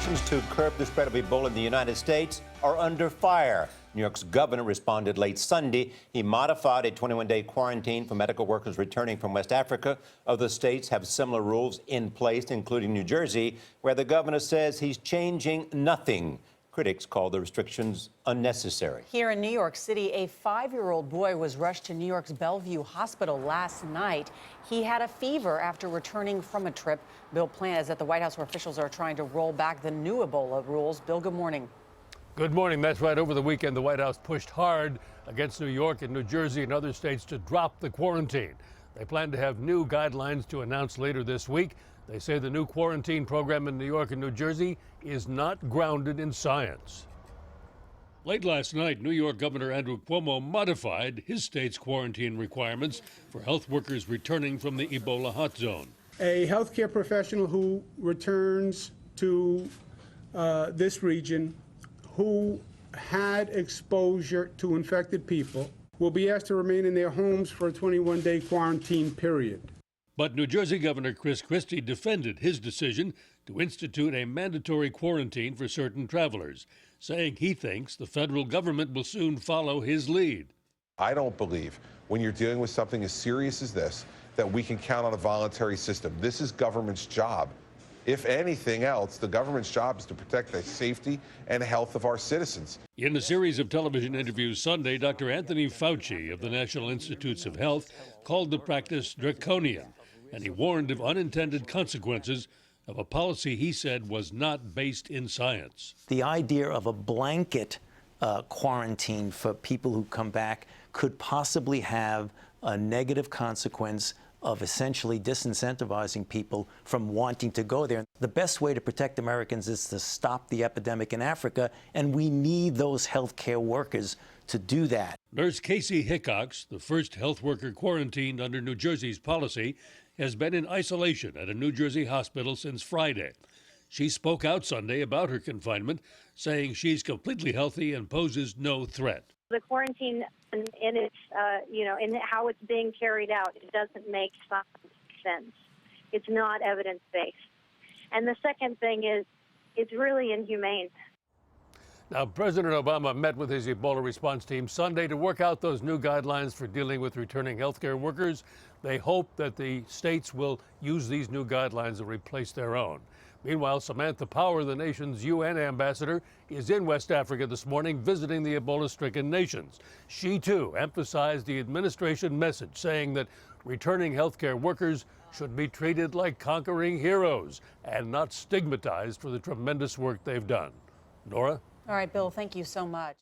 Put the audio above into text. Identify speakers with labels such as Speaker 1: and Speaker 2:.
Speaker 1: restrictions to curb the spread of Ebola in the United States are under fire. New York's governor responded late Sunday. He modified a 21-day quarantine for medical workers returning from West Africa. Other states have similar rules in place, including New Jersey, where the governor says he's changing nothing. Critics call the restrictions unnecessary.
Speaker 2: Here in New York City, a 5-year-old boy was rushed to New York's Bellevue Hospital last night. He had a fever after returning from a trip. Bill Plant is at the White House, where officials are trying to roll back the new Ebola rules. Bill, good morning.
Speaker 3: Good morning. That's right. Over the weekend, the White House pushed hard against New York and New Jersey and other states to drop the quarantine. They plan to have new guidelines to announce later this week. They say the new quarantine program in New York and New Jersey is not grounded in science. Late last night, New York Governor Andrew Cuomo modified his state's quarantine requirements for health workers returning from the Ebola hot zone.
Speaker 4: A healthcare professional who returns to this region who had exposure to infected people will be asked to remain in their homes for a 21-day quarantine period.
Speaker 3: But New Jersey Governor Chris Christie defended his decision to institute a mandatory quarantine for certain travelers, saying he thinks the federal government will soon follow his lead.
Speaker 5: I don't believe, when you're dealing with something as serious as this, that we can count on a voluntary system. This is government's job. If anything else, the government's job is to protect the safety and health of our citizens.
Speaker 3: In a series of television interviews Sunday, Dr. Anthony Fauci of the National Institutes of Health called the practice draconian, and he warned of unintended consequences of a policy he said was not based in science.
Speaker 6: The idea of a blanket quarantine for people who come back could possibly have a negative consequence of essentially disincentivizing people from wanting to go there. The best way to protect Americans is to stop the epidemic in Africa, and we need those healthcare workers to do that.
Speaker 3: Nurse Casey Hickox, the first health worker quarantined under New Jersey's policy, has been in isolation at a New Jersey hospital since Friday. She spoke out Sunday about her confinement, saying she's completely healthy and poses no threat.
Speaker 7: The quarantine in its, in how it's being carried out, it doesn't make sense. It's not evidence-based. And the second thing is, it's really inhumane.
Speaker 3: Now, President Obama met with his Ebola response team Sunday to work out those new guidelines for dealing with returning healthcare workers. They hope that the states will use these new guidelines to replace their own. Meanwhile, Samantha Power, the nation's UN ambassador, is in West Africa this morning visiting the Ebola-stricken nations. She, too, emphasized the administration message, saying that returning healthcare workers should be treated like conquering heroes and not stigmatized for the tremendous work they've done. Nora?
Speaker 2: All right, Bill, thank you so much.